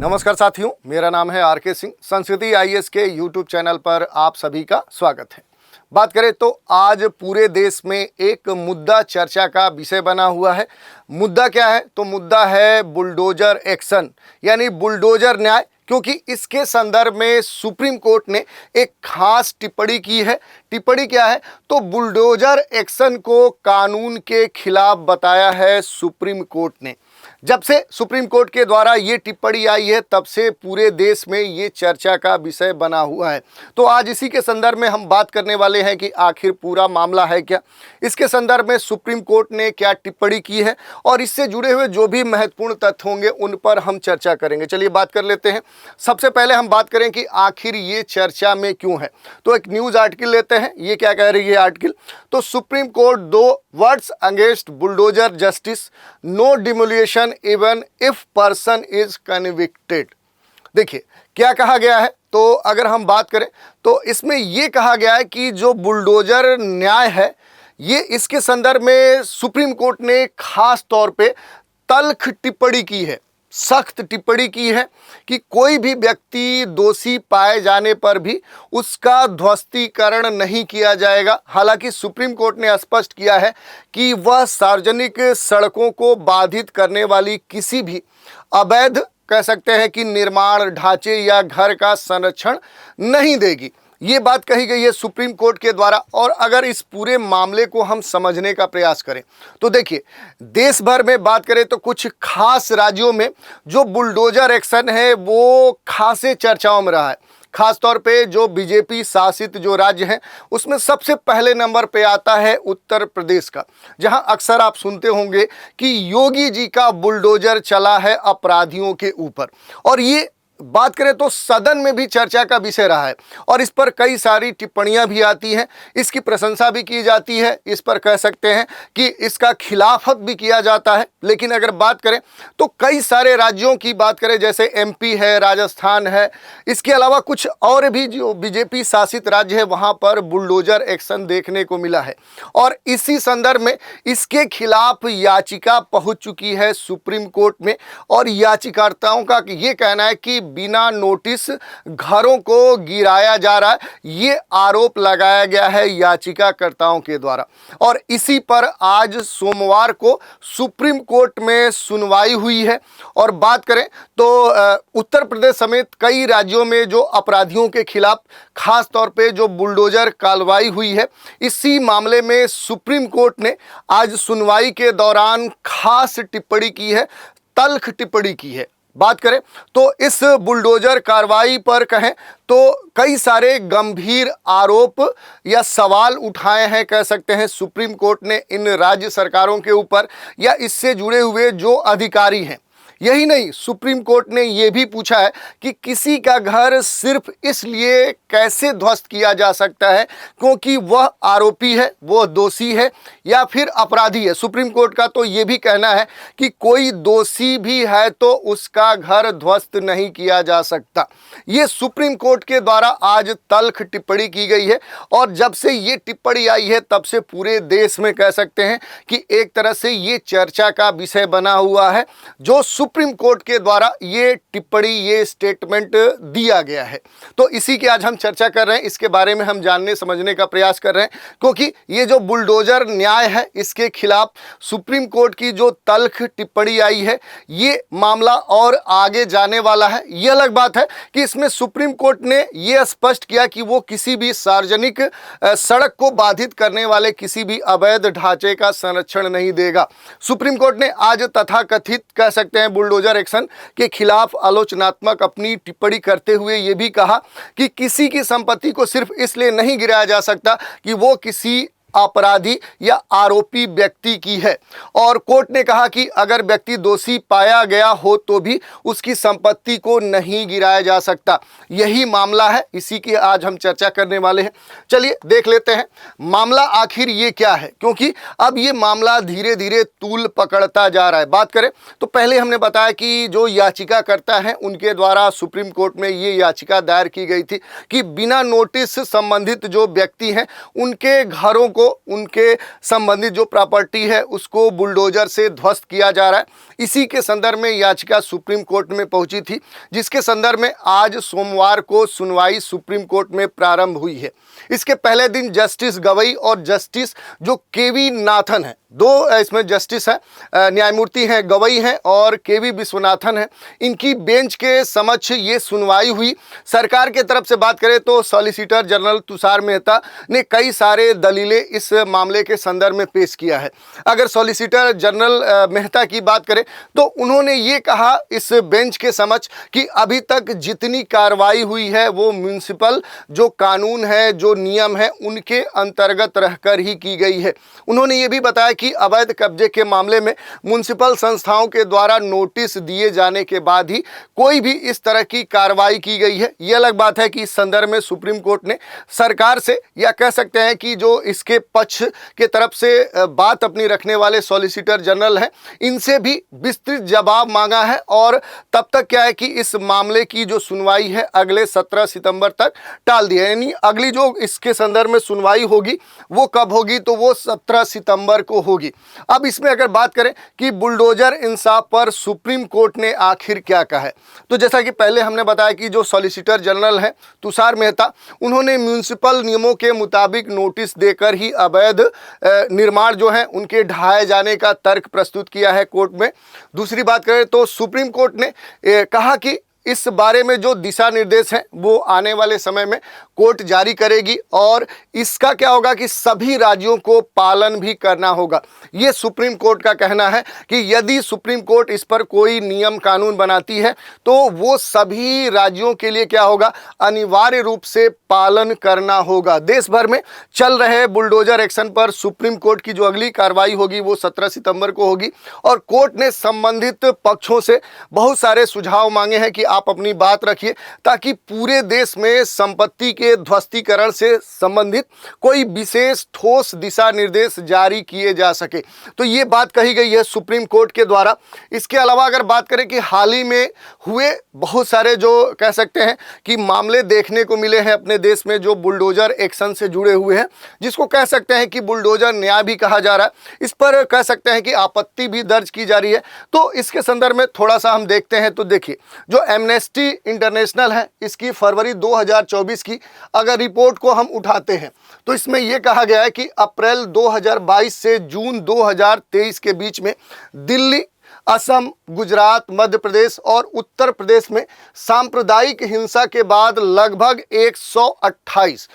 नमस्कार साथियों, मेरा नाम है आर के सिंह। संस्कृति आईएएस के यूट्यूब चैनल पर आप सभी का स्वागत है। बात करें तो आज पूरे देश में एक मुद्दा चर्चा का विषय बना हुआ है। मुद्दा क्या है? तो मुद्दा है बुलडोजर एक्शन, यानी बुलडोजर न्याय। क्योंकि इसके संदर्भ में सुप्रीम कोर्ट ने एक खास टिप्पणी की है। टिप्पणी क्या है? तो बुलडोजर एक्शन को कानून के खिलाफ बताया है सुप्रीम कोर्ट ने। जब से सुप्रीम कोर्ट के द्वारा ये टिप्पणी आई है तब से पूरे देश में ये चर्चा का विषय बना हुआ है। तो आज इसी के संदर्भ में हम बात करने वाले हैं कि आखिर पूरा मामला है क्या, इसके संदर्भ में सुप्रीम कोर्ट ने क्या टिप्पणी की है और इससे जुड़े हुए जो भी महत्वपूर्ण तथ्य होंगे उन पर हम चर्चा करेंगे। चलिए बात कर लेते हैं। सबसे पहले हम बात करें कि आखिर ये चर्चा में क्यों है। तो एक न्यूज़ आर्टिकल लेते हैं। ये क्या कह रही है आर्टिकल? तो Supreme Court 2 words against bulldozer justice, no demolition even if person is convicted. देखिए क्या कहा गया है। तो अगर हम बात करें तो इसमें यह कहा गया है कि जो बुलडोजर न्याय है ये इसके संदर्भ में सुप्रीम कोर्ट ने खास तौर पे तल्ख टिप्पणी की है, सख्त टिप्पणी की है कि कोई भी व्यक्ति दोषी पाए जाने पर भी उसका ध्वस्तीकरण नहीं किया जाएगा। हालांकि सुप्रीम कोर्ट ने स्पष्ट किया है कि वह सार्वजनिक सड़कों को बाधित करने वाली किसी भी अवैध कह सकते हैं कि निर्माण ढांचे या घर का संरक्षण नहीं देगी। ये बात कही गई है सुप्रीम कोर्ट के द्वारा। और अगर इस पूरे मामले को हम समझने का प्रयास करें तो देखिए देश भर में बात करें तो कुछ खास राज्यों में जो बुलडोजर एक्शन है वो खासे चर्चाओं में रहा है। खास तौर पे जो बीजेपी शासित जो राज्य हैं उसमें सबसे पहले नंबर पे आता है उत्तर प्रदेश का, जहां अक्सर आप सुनते होंगे कि योगी जी का बुलडोजर चला है अपराधियों के ऊपर। और ये बात करें तो सदन में भी चर्चा का विषय रहा है और इस पर कई सारी टिप्पणियां भी आती हैं, इसकी प्रशंसा भी की जाती है, इस पर कह सकते हैं कि इसका खिलाफत भी किया जाता है। लेकिन अगर बात करें तो कई सारे राज्यों की बात करें, जैसे एमपी है, राजस्थान है, इसके अलावा कुछ और भी जो बीजेपी शासित राज्य है वहां पर बुलडोजर एक्शन देखने को मिला है। और इसी संदर्भ में इसके खिलाफ याचिका पहुंच चुकी है सुप्रीम कोर्ट में। और याचिकाकर्ताओं का ये कहना है कि बिना नोटिस घरों को गिराया जा रहा है, ये आरोप लगाया गया है याचिकाकर्ताओं के द्वारा। और इसी पर आज सोमवार को सुप्रीम कोर्ट में सुनवाई हुई है। और बात करें तो उत्तर प्रदेश समेत कई राज्यों में जो अपराधियों के खिलाफ खास तौर पे जो बुलडोजर कार्रवाई हुई है, इसी मामले में सुप्रीम कोर्ट ने आज सुनवाई के दौरान खास टिप्पणी की है, तल्ख टिप्पणी की है। बात करें तो इस बुलडोजर कार्रवाई पर कहें तो कई सारे गंभीर आरोप या सवाल उठाए हैं कह सकते हैं सुप्रीम कोर्ट ने इन राज्य सरकारों के ऊपर या इससे जुड़े हुए जो अधिकारी हैं। यही नहीं, सुप्रीम कोर्ट ने यह भी पूछा है कि किसी का घर सिर्फ इसलिए कैसे ध्वस्त किया जा सकता है क्योंकि वह आरोपी है, वह दोषी है या फिर अपराधी है। सुप्रीम कोर्ट का तो यह भी कहना है कि कोई दोषी भी है तो उसका घर ध्वस्त नहीं किया जा सकता। ये सुप्रीम कोर्ट के द्वारा आज तल्ख टिप्पणी की गई है। और जब से ये टिप्पणी आई है तब से पूरे देश में कह सकते हैं कि एक तरह से ये चर्चा का विषय बना हुआ है। जो सुप्रीम कोर्ट के द्वारा ये टिप्पणी, ये स्टेटमेंट दिया गया है, तो इसी की आज हम चर्चा कर रहे हैं। इसके बारे में हम जानने समझने का प्रयास कर रहे हैं क्योंकि ये जो बुलडोजर न्याय है इसके खिलाफ सुप्रीम कोर्ट की जो तल्ख टिप्पणी आई है, ये मामला और आगे जाने वाला है। यह अलग बात है कि इसमें सुप्रीम कोर्ट ने यह स्पष्ट किया कि वो किसी भी सार्वजनिक सड़क को बाधित करने वाले किसी भी अवैध ढांचे का संरक्षण नहीं देगा। सुप्रीम कोर्ट ने आज तथाकथित कह सकते हैं बुलडोजर एक्शन के खिलाफ आलोचनात्मक अपनी टिप्पणी करते हुए यह भी कहा कि किसी की संपत्ति को सिर्फ इसलिए नहीं गिराया जा सकता कि वो किसी अपराधी या आरोपी व्यक्ति की है। और कोर्ट ने कहा कि अगर व्यक्ति दोषी पाया गया हो तो भी उसकी संपत्ति को नहीं गिराया जा सकता। यही मामला है, इसी की आज हम चर्चा करने वाले हैं। चलिए देख लेते हैं मामला आखिर ये क्या है, क्योंकि अब ये मामला धीरे धीरे तूल पकड़ता जा रहा है। बात करें तो पहले हमने बताया कि जो याचिकाकर्ता हैं उनके द्वारा सुप्रीम कोर्ट में ये याचिका दायर की गई थी कि बिना नोटिस संबंधित जो व्यक्ति हैं उनके घरों को उनके संबंधित जो प्रॉपर्टी है उसको बुलडोजर से ध्वस्त किया जा रहा है। इसी के संदर्भ में याचिका सुप्रीम कोर्ट में पहुंची थी, जिसके संदर्भ में आज सोमवार को सुनवाई सुप्रीम कोर्ट में प्रारंभ हुई है। इसके पहले दिन जस्टिस गवई और जस्टिस जो केवी नाथन है, दो इसमें जस्टिस है, न्यायमूर्ति हैं, गवई हैं और केवी विश्वनाथन हैं, इनकी बेंच के समक्ष ये सुनवाई हुई। सरकार के तरफ से बात करें तो सॉलिसिटर जनरल तुषार मेहता ने कई सारे दलीलें इस मामले के संदर्भ में पेश किया है। अगर सॉलिसिटर जनरल मेहता की बात करें तो उन्होंने ये कहा इस बेंच के समक्ष कि अभी तक जितनी कार्रवाई हुई है वो म्युनिसिपल जो कानून है, जो नियम है, उनके अंतर्गत रहकर ही की गई है। उन्होंने ये भी बताया कि अवैध कब्जे के मामले में म्युनिसिपल संस्थाओं के द्वारा नोटिस दिए जाने के बाद ही कोई भी इस तरह की कार्रवाई की गई है। ये अलग बात है कि इस संदर्भ में सुप्रीम कोर्ट ने सरकार से, या कह सकते हैं कि जो इसके पक्ष के तरफ से बात अपनी रखने वाले सॉलिसिटर जनरल हैं, इनसे भी विस्तृत जवाब मांगा है। और तब तक क्या है कि इस मामले की जो सुनवाई है अगले 17 सितंबर तक टाल दी है। यानी अगली जो इसके संदर्भ में सुनवाई होगी वो कब होगी, तो वो 17 सितंबर को होगी। अब इसमें अगर बात करें कि बुलडोजर इंसाफ पर सुप्रीम कोर्ट ने आखिर क्या कहा है, तो जैसा कि पहले हमने बताया कि जो सॉलिसिटर जनरल हैं तुषार मेहता, उन्होंने म्युनिसिपल नियमों के मुताबिक नोटिस देकर ही अवैध निर्माण जो है उनके ढहाए जाने का तर्क प्रस्तुत किया है कोर्ट में। दूसरी बात करें तो सुप्रीम कोर्ट ने कहा कि इस बारे में जो दिशा निर्देश हैं वो आने वाले समय में कोर्ट जारी करेगी और इसका क्या होगा कि सभी राज्यों को पालन भी करना होगा। ये सुप्रीम कोर्ट का कहना है कि यदि सुप्रीम कोर्ट इस पर कोई नियम कानून बनाती है तो वो सभी राज्यों के लिए क्या होगा, अनिवार्य रूप से पालन करना होगा। देश भर में चल रहे बुलडोजर एक्शन पर सुप्रीम कोर्ट की जो अगली कार्रवाई होगी वो 17 सितंबर को होगी और कोर्ट ने संबंधित पक्षों से बहुत सारे सुझाव मांगे हैं कि आप अपनी बात रखिए ताकि पूरे देश में संपत्ति के ध्वस्तीकरण से संबंधित कोई विशेष ठोस दिशा निर्देश जारी किए जा सके। तो ये बात कही गई है सुप्रीम कोर्ट के द्वारा। इसके अलावा अगर बात करें कि हाल ही में हुए बहुत सारे जो कह सकते हैं कि मामले देखने को मिले हैं अपने देश में जो बुलडोजर एक्शन से जुड़े हुए हैं, जिसको कह सकते हैं कि बुलडोजर न्याय भी कहा जा रहा है, इस पर कह सकते हैं कि आपत्ति भी दर्ज की जा रही है। तो इसके संदर्भ में थोड़ा सा हम देखते हैं। तो देखिए, जो एमनेस्टी इंटरनेशनल है, इसकी फरवरी 2024 की अगर रिपोर्ट को हम उठाते हैं तो इसमें यह कहा गया है कि अप्रैल 2022 से जून 2023 के बीच में दिल्ली, असम, गुजरात, मध्य प्रदेश और उत्तर प्रदेश में सांप्रदायिक हिंसा के बाद लगभग 128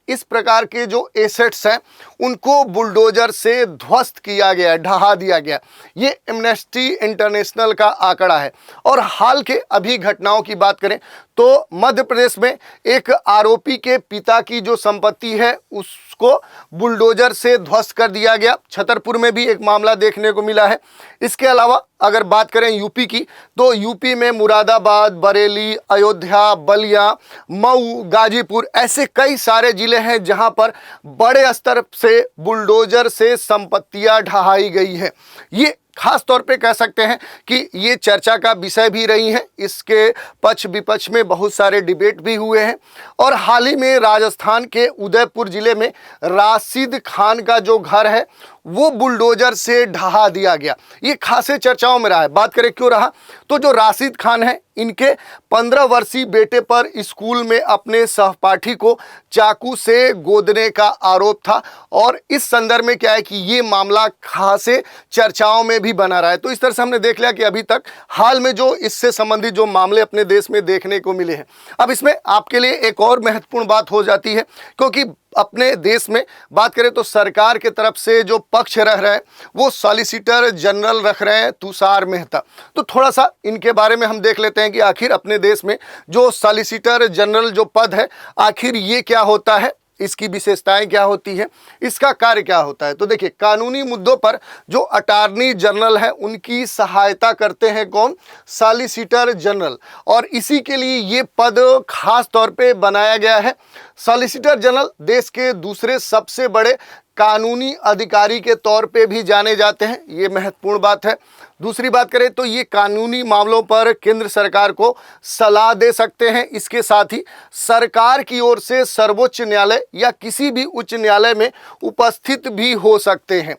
इस प्रकार के जो एसेट्स हैं उनको बुलडोजर से ध्वस्त किया गया, ढहा दिया गया। ये एमनेस्टी इंटरनेशनल का आंकड़ा है। और हाल के अभी घटनाओं की बात करें तो मध्य प्रदेश में एक आरोपी के पिता की जो संपत्ति है उसको बुलडोजर से ध्वस्त कर दिया गया। छतरपुर में भी एक मामला देखने को मिला है। इसके अलावा अगर बात करें यूपी की तो यूपी में मुरादाबाद, बरेली, अयोध्या, बलिया, मऊ, गाजीपुर ऐसे कई सारे जिले हैं जहां पर बड़े स्तर से बुलडोजर से संपत्तियां ढहाई गई है। ये खास तौर पे कह सकते हैं कि ये चर्चा का विषय भी रही है। इसके पक्ष विपक्ष में बहुत सारे डिबेट भी हुए हैं। और हाल ही में राजस्थान के उदयपुर जिले में राशिद खान का जो घर है वो बुलडोजर से ढहा दिया गया। ये खासे चर्चाओं में रहा है। बात करें क्यों रहा, तो जो राशिद खान है इनके 15 वर्षीय बेटे पर स्कूल में अपने सहपाठी को चाकू से गोदने का आरोप था और इस संदर्भ में क्या है कि ये मामला खासे चर्चाओं में भी बना रहा है। तो इस तरह से हमने देख लिया कि अभी तक हाल में जो इससे संबंधित जो मामले अपने देश में देखने को मिले हैं। अब इसमें आपके लिए एक और महत्वपूर्ण बात हो जाती है, क्योंकि अपने देश में बात करें तो सरकार के तरफ से जो पक्ष रह रहे हैं वो सॉलिसिटर जनरल रख रहे हैं तुषार मेहता। तो थोड़ा सा इनके बारे में हम देख लेते हैं कि आखिर अपने देश में जो सॉलिसिटर जनरल जो पद है आखिर ये क्या होता है, इसकी विशेषताएं क्या होती है, इसका कार्य क्या होता है। तो देखिए, कानूनी मुद्दों पर जो अटॉर्नी जनरल है उनकी सहायता करते हैं कौन, सॉलिसिटर जनरल। और इसी के लिए ये पद खास तौर पे बनाया गया है। सॉलिसिटर जनरल देश के दूसरे सबसे बड़े कानूनी अधिकारी के तौर पे भी जाने जाते हैं, ये महत्वपूर्ण बात है। दूसरी बात करें तो ये कानूनी मामलों पर केंद्र सरकार को सलाह दे सकते हैं। इसके साथ ही सरकार की ओर से सर्वोच्च न्यायालय या किसी भी उच्च न्यायालय में उपस्थित भी हो सकते हैं।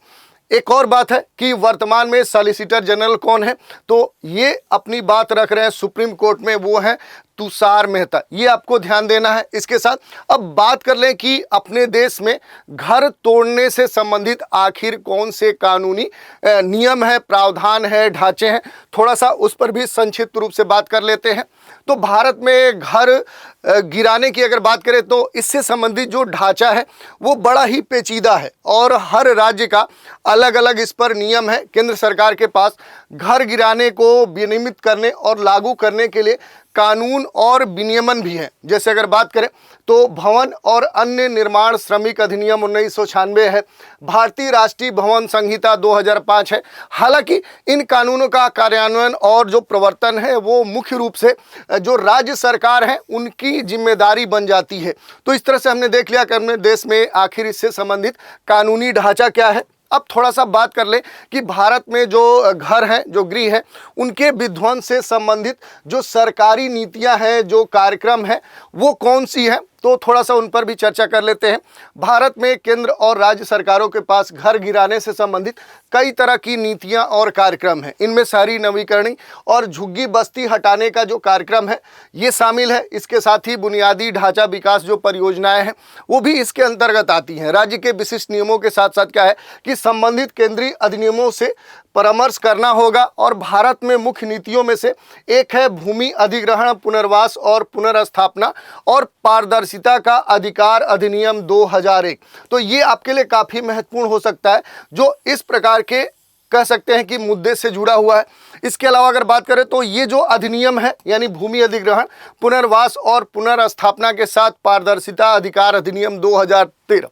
एक और बात है कि वर्तमान में सॉलिसिटर जनरल कौन है, तो ये अपनी बात रख रहे हैं सुप्रीम कोर्ट में, वो है तुषार मेहता। ये आपको ध्यान देना है। इसके साथ अब बात कर लें कि अपने देश में घर तोड़ने से संबंधित आखिर कौन से कानूनी नियम है, प्रावधान है, ढांचे हैं, थोड़ा सा उस पर भी संक्षिप्त रूप से बात कर लेते हैं। तो भारत में घर गिराने की अगर बात करें तो इससे संबंधित जो ढांचा है वो बड़ा ही पेचीदा है और हर राज्य का अलग अलग इस पर नियम है। केंद्र सरकार के पास घर गिराने को विनियमित करने और लागू करने के लिए कानून और विनियमन भी है। जैसे अगर बात करें तो भवन और अन्य निर्माण श्रमिक अधिनियम 1996 है, भारतीय राष्ट्रीय भवन संहिता 2005 है। हालांकि इन कानूनों का कार्यान्वयन और जो प्रवर्तन है वो मुख्य रूप से जो राज्य सरकार है उनकी जिम्मेदारी बन जाती है। तो इस तरह से हमने देख लिया कि अपने देश में आखिर इससे संबंधित कानूनी ढांचा क्या है। अब थोड़ा सा बात कर ले कि भारत में जो घर हैं, जो गृह हैं, उनके विध्वंस से संबंधित जो सरकारी नीतियां हैं, जो कार्यक्रम है, वो कौन सी है, तो थोड़ा सा उन पर भी चर्चा कर लेते हैं। भारत में केंद्र और राज्य सरकारों के पास घर गिराने से संबंधित कई तरह की नीतियां और कार्यक्रम हैं। इनमें शहरी नवीकरण और झुग्गी बस्ती हटाने का जो कार्यक्रम है ये शामिल है। इसके साथ ही बुनियादी ढांचा विकास जो परियोजनाएं हैं वो भी इसके अंतर्गत आती हैं। राज्य के विशिष्ट नियमों के साथ साथ क्या है कि संबंधित केंद्रीय अधिनियमों से परामर्श करना होगा। और भारत में मुख्य नीतियों में से एक है भूमि अधिग्रहण, पुनर्वास और पुनर्स्थापना और पारदर्शिता का अधिकार अधिनियम 2001। तो ये आपके लिए काफ़ी महत्वपूर्ण हो सकता है, जो इस प्रकार के कह सकते हैं कि मुद्दे से जुड़ा हुआ है। इसके अलावा अगर बात करें तो ये जो अधिनियम है यानी भूमि अधिग्रहण, पुनर्वास और पुनर्स्थापना के साथ पारदर्शिता अधिकार अधिनियम 2013,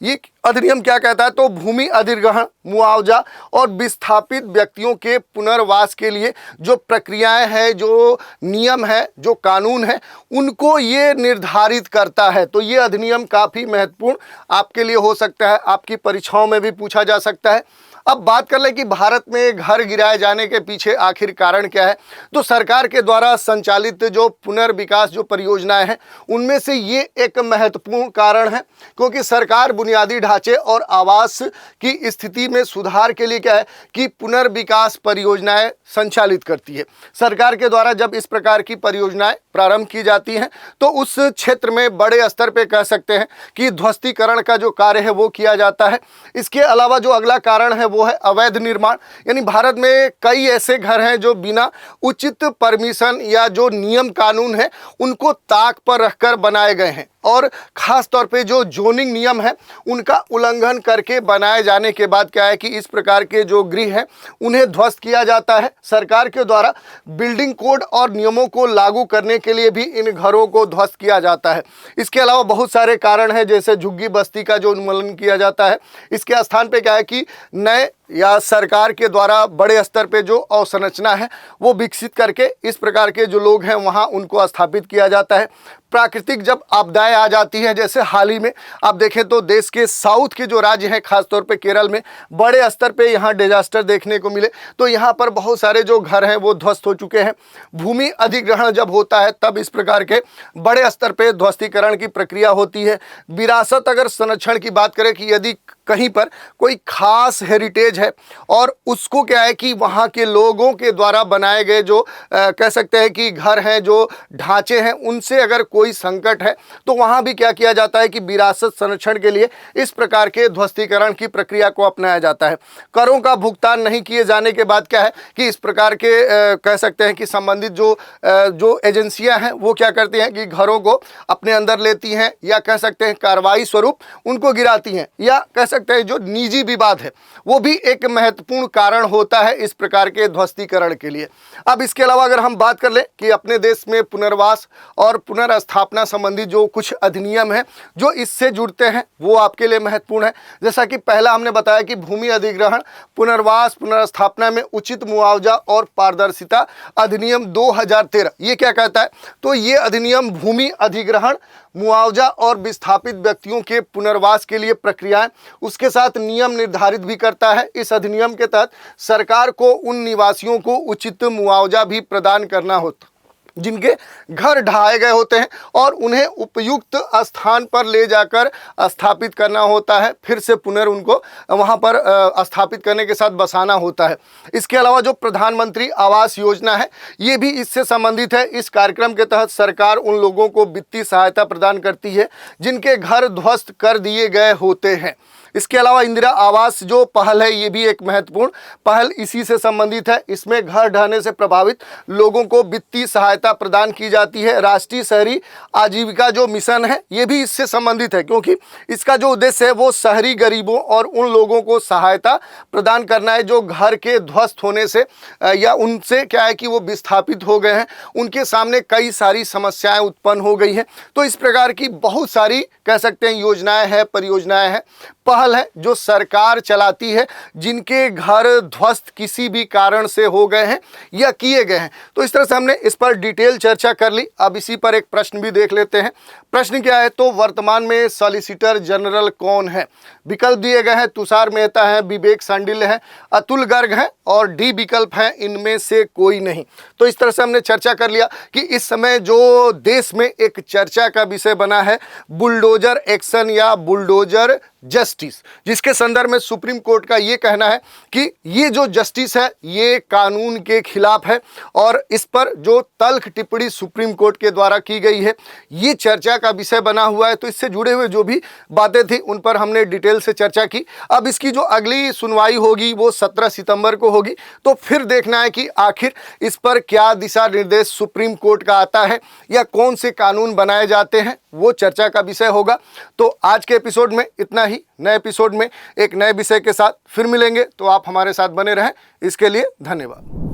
ये अधिनियम क्या कहता है, तो भूमि अधिग्रहण, मुआवजा और विस्थापित व्यक्तियों के पुनर्वास के लिए जो प्रक्रियाएं हैं, जो नियम है, जो कानून है, उनको ये निर्धारित करता है। तो ये अधिनियम काफ़ी महत्वपूर्ण आपके लिए हो सकता है, आपकी परीक्षाओं में भी पूछा जा सकता है। अब बात कर लें कि भारत में घर गिराए जाने के पीछे आखिर कारण क्या है, तो सरकार के द्वारा संचालित जो पुनर्विकास जो परियोजनाएं हैं उनमें से ये एक महत्वपूर्ण कारण है, क्योंकि सरकार बुनियादी ढांचे और आवास की स्थिति में सुधार के लिए क्या है कि पुनर्विकास परियोजनाएं संचालित करती है। सरकार के द्वारा जब इस प्रकार की परियोजनाएं प्रारंभ की जाती हैं तो उस क्षेत्र में बड़े स्तर पे कह सकते हैं कि ध्वस्तीकरण का जो कार्य है वो किया जाता है। इसके अलावा जो अगला कारण है वो है अवैध निर्माण, यानी भारत में कई ऐसे घर हैं जो बिना उचित परमिशन या जो नियम कानून है उनको ताक पर रखकर बनाए गए हैं और खास तौर पे जो जोनिंग नियम है उनका उल्लंघन करके बनाए जाने के बाद क्या है कि इस प्रकार के जो गृह हैं उन्हें ध्वस्त किया जाता है। सरकार के द्वारा बिल्डिंग कोड और नियमों को लागू करने के लिए भी इन घरों को ध्वस्त किया जाता है। इसके अलावा बहुत सारे कारण हैं, जैसे झुग्गी बस्ती का जो उन्मूलन किया जाता है, इसके स्थान पे क्या है कि नए या सरकार के द्वारा बड़े स्तर पे जो अवसंरचना है वो विकसित करके इस प्रकार के जो लोग हैं वहाँ उनको स्थापित किया जाता है। प्राकृतिक जब आपदाएं आ जाती हैं, जैसे हाल ही में आप देखें तो देश के साउथ के जो राज्य हैं खासतौर पे केरल में बड़े स्तर पे यहाँ डिजास्टर देखने को मिले, तो यहाँ पर बहुत सारे जो घर हैं वो ध्वस्त हो चुके हैं। भूमि अधिग्रहण जब होता है तब इस प्रकार के बड़े स्तर पे ध्वस्तीकरण की प्रक्रिया होती है। विरासत अगर संरक्षण की बात करें कि यदि कहीं पर कोई खास हेरिटेज है और उसको क्या है कि वहाँ के लोगों के द्वारा बनाए गए जो कह सकते हैं कि घर हैं, जो ढांचे हैं, उनसे अगर कोई संकट है तो वहाँ भी क्या किया जाता है कि विरासत संरक्षण के लिए इस प्रकार के ध्वस्तीकरण की प्रक्रिया को अपनाया जाता है। करों का भुगतान नहीं किए जाने के बाद क्या है कि इस प्रकार के कह सकते हैं कि संबंधित जो एजेंसियां हैं वो क्या करती हैं कि घरों को अपने अंदर लेती हैं या कह सकते हैं कार्रवाई स्वरूप उनको गिराती हैं, या कह सकते हैं जो निजी विवाद है वो भी एक महत्वपूर्ण कारण होता है इस प्रकार के ध्वस्तीकरण के लिए। अब इसके अलावा अगर हम बात कर लें कि अपने देश में पुनर्वास और पुनर्स्थापना संबंधी जो कुछ अधिनियम है जो इससे जुड़ते हैं वो आपके लिए महत्वपूर्ण है। जैसा कि पहला हमने बताया कि भूमि अधिग्रहण, पुनर्वास, पुनर्स्थापना में उचित मुआवजा और पारदर्शिता अधिनियम 2013, ये क्या कहता है, तो ये अधिनियम भूमि अधिग्रहण, मुआवजा और विस्थापित व्यक्तियों के पुनर्वास के लिए प्रक्रियाएं, उसके साथ नियम निर्धारित भी करता है। इस अधिनियम के तहत सरकार को उन निवासियों को उचित मुआवजा भी प्रदान करना होता जिनके घर ढहाए गए होते हैं और उन्हें उपयुक्त स्थान पर ले जाकर स्थापित करना होता है, फिर से उनको वहां पर स्थापित करने के साथ बसाना होता है। इसके अलावा जो प्रधानमंत्री आवास योजना है ये भी इससे संबंधित है। इस कार्यक्रम के तहत सरकार उन लोगों को वित्तीय सहायता प्रदान करती है जिनके घर ध्वस्त कर दिए गए होते हैं। इसके अलावा इंदिरा आवास जो पहल है ये भी एक महत्वपूर्ण पहल इसी से संबंधित है। इसमें घर ढहने से प्रभावित लोगों को वित्तीय सहायता प्रदान की जाती है। राष्ट्रीय शहरी आजीविका जो मिशन है ये भी इससे संबंधित है, क्योंकि इसका जो उद्देश्य है वो शहरी गरीबों और उन लोगों को सहायता प्रदान करना है जो घर के ध्वस्त होने से या उनसे क्या है कि वो विस्थापित हो गए हैं, उनके सामने कई सारी समस्याएं उत्पन्न हो गई हैं। तो इस प्रकार की बहुत सारी कह सकते हैं योजनाएं हैं, परियोजनाएं हैं, पहल है जो सरकार चलाती है जिनके घर ध्वस्त किसी भी कारण से हो गए हैं या किए गए हैं। तो इस तरह से हमने इस पर डिटेल चर्चा कर ली। अब इसी पर एक प्रश्न भी देख लेते हैं। प्रश्न क्या है, तो वर्तमान में सॉलिसिटर जनरल कौन है? विकल्प दिए गए हैं, तुषार मेहता है, विवेक सांडिल्य है, अतुल गर्ग है और डी विकल्प है इनमें से कोई नहीं। तो इस तरह से हमने चर्चा कर लिया कि इस समय जो देश में एक चर्चा का विषय बना है बुलडोजर एक्शन या बुलडोजर जस्टिस, जिसके संदर्भ में सुप्रीम कोर्ट का ये कहना है कि ये जो जस्टिस है ये कानून के खिलाफ है और इस पर जो तल्ख टिप्पणी सुप्रीम कोर्ट के द्वारा की गई है ये चर्चा का विषय बना हुआ है। तो इससे जुड़े हुए जो भी बातें थी उन पर हमने डिटेल से चर्चा की। अब इसकी जो अगली सुनवाई होगी वो 17 सितंबर को होगी। तो फिर देखना है कि आखिर इस पर क्या दिशा निर्देश सुप्रीम कोर्ट का आता है या कौन से कानून बनाए जाते हैं, वो चर्चा का विषय होगा। तो आज के एपिसोड में इतना ही। नए एपिसोड में एक नए विषय के साथ फिर मिलेंगे, तो आप हमारे साथ बने रहें। इसके लिए धन्यवाद।